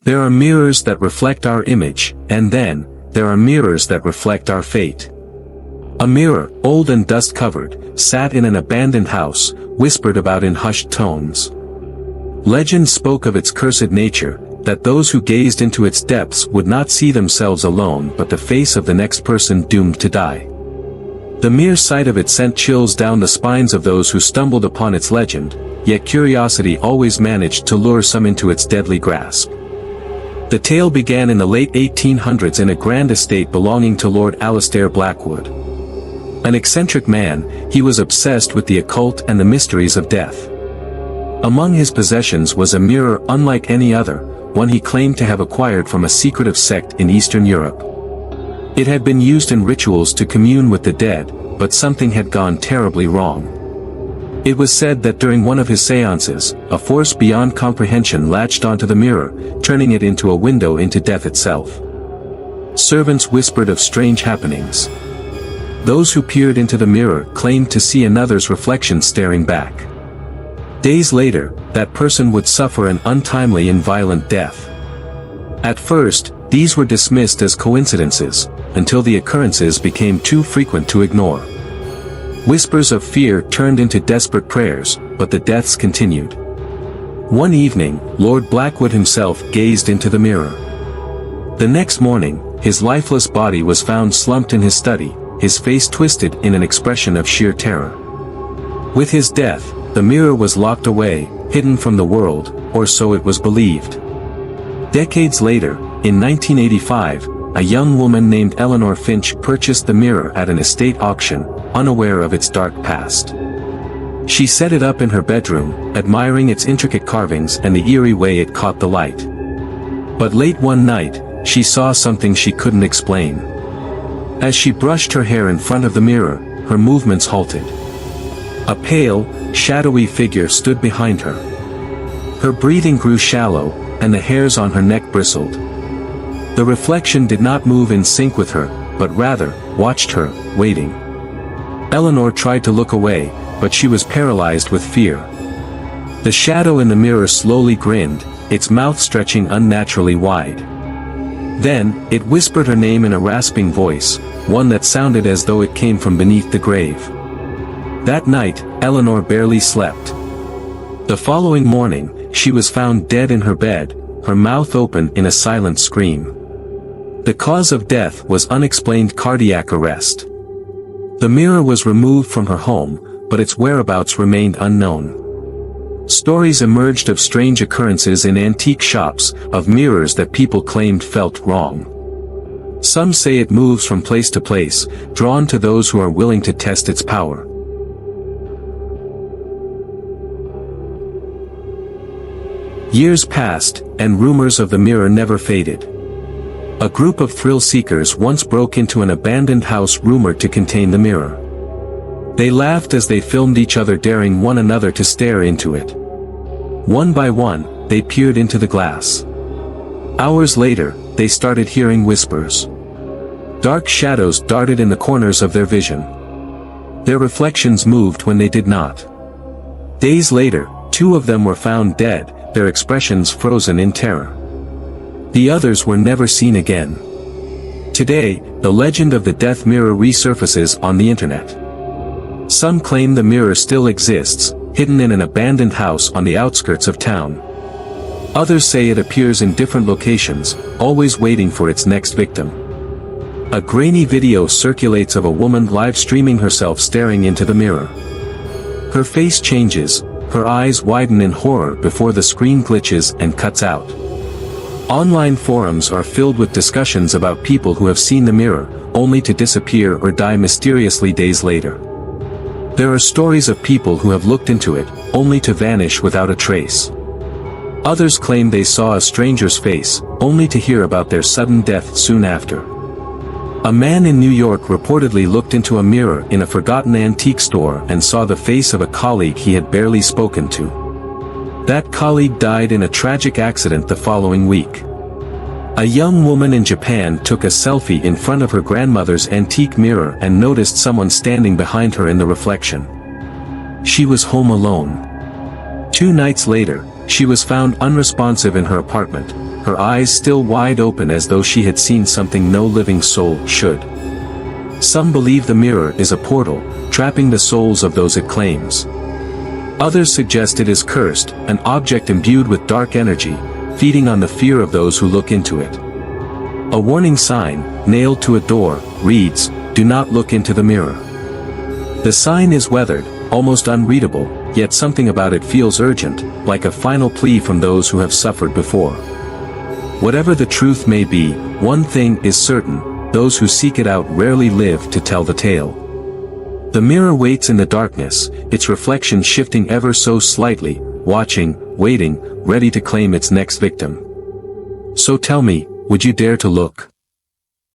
There are mirrors that reflect our image, and then, there are mirrors that reflect our fate. A mirror, old and dust-covered, sat in an abandoned house, whispered about in hushed tones. Legend spoke of its cursed nature, that those who gazed into its depths would not see themselves alone but the face of the next person doomed to die. The mere sight of it sent chills down the spines of those who stumbled upon its legend, yet curiosity always managed to lure some into its deadly grasp. The tale began in the late 1800s in a grand estate belonging to Lord Alistair Blackwood. An eccentric man, he was obsessed with the occult and the mysteries of death. Among his possessions was a mirror unlike any other, one he claimed to have acquired from a secretive sect in Eastern Europe. It had been used in rituals to commune with the dead, but something had gone terribly wrong. It was said that during one of his seances, a force beyond comprehension latched onto the mirror, turning it into a window into death itself. Servants whispered of strange happenings. Those who peered into the mirror claimed to see another's reflection staring back. Days later, that person would suffer an untimely and violent death. At first, these were dismissed as coincidences, until the occurrences became too frequent to ignore. Whispers of fear turned into desperate prayers, but the deaths continued. One evening, Lord Blackwood himself gazed into the mirror. The next morning, his lifeless body was found slumped in his study, his face twisted in an expression of sheer terror. With his death, the mirror was locked away, hidden from the world, or so it was believed. Decades later, in 1985, a young woman named Eleanor Finch purchased the mirror at an estate auction, unaware of its dark past. She set it up in her bedroom, admiring its intricate carvings and the eerie way it caught the light. But late one night, she saw something she couldn't explain. As she brushed her hair in front of the mirror, her movements halted. A pale, shadowy figure stood behind her. Her breathing grew shallow, and the hairs on her neck bristled. The reflection did not move in sync with her, but rather, watched her, waiting. Eleanor tried to look away, but she was paralyzed with fear. The shadow in the mirror slowly grinned, its mouth stretching unnaturally wide. Then, it whispered her name in a rasping voice, one that sounded as though it came from beneath the grave. That night, Eleanor barely slept. The following morning, she was found dead in her bed, her mouth open in a silent scream. The cause of death was unexplained cardiac arrest. The mirror was removed from her home, but its whereabouts remained unknown. Stories emerged of strange occurrences in antique shops, of mirrors that people claimed felt wrong. Some say it moves from place to place, drawn to those who are willing to test its power. Years passed, and rumors of the mirror never faded. A group of thrill-seekers once broke into an abandoned house rumored to contain the mirror. They laughed as they filmed each other daring one another to stare into it. One by one, they peered into the glass. Hours later, they started hearing whispers. Dark shadows darted in the corners of their vision. Their reflections moved when they did not. Days later, 2 of them were found dead, their expressions frozen in terror. The others were never seen again. Today, the legend of the death mirror resurfaces on the internet. Some claim the mirror still exists, hidden in an abandoned house on the outskirts of town. Others say it appears in different locations, always waiting for its next victim. A grainy video circulates of a woman live streaming herself staring into the mirror. Her face changes, her eyes widen in horror before the screen glitches and cuts out. Online forums are filled with discussions about people who have seen the mirror, only to disappear or die mysteriously days later. There are stories of people who have looked into it, only to vanish without a trace. Others claim they saw a stranger's face, only to hear about their sudden death soon after. A man in New York reportedly looked into a mirror in a forgotten antique store and saw the face of a colleague he had barely spoken to. That colleague died in a tragic accident the following week. A young woman in Japan took a selfie in front of her grandmother's antique mirror and noticed someone standing behind her in the reflection. She was home alone. 2 nights later, she was found unresponsive in her apartment, her eyes still wide open as though she had seen something no living soul should. Some believe the mirror is a portal, trapping the souls of those it claims. Others suggest it is cursed, an object imbued with dark energy, feeding on the fear of those who look into it. A warning sign, nailed to a door, reads, "Do not look into the mirror." The sign is weathered, almost unreadable, yet something about it feels urgent, like a final plea from those who have suffered before. Whatever the truth may be, one thing is certain, those who seek it out rarely live to tell the tale. The mirror waits in the darkness, its reflection shifting ever so slightly, watching, waiting, ready to claim its next victim. So tell me, would you dare to look?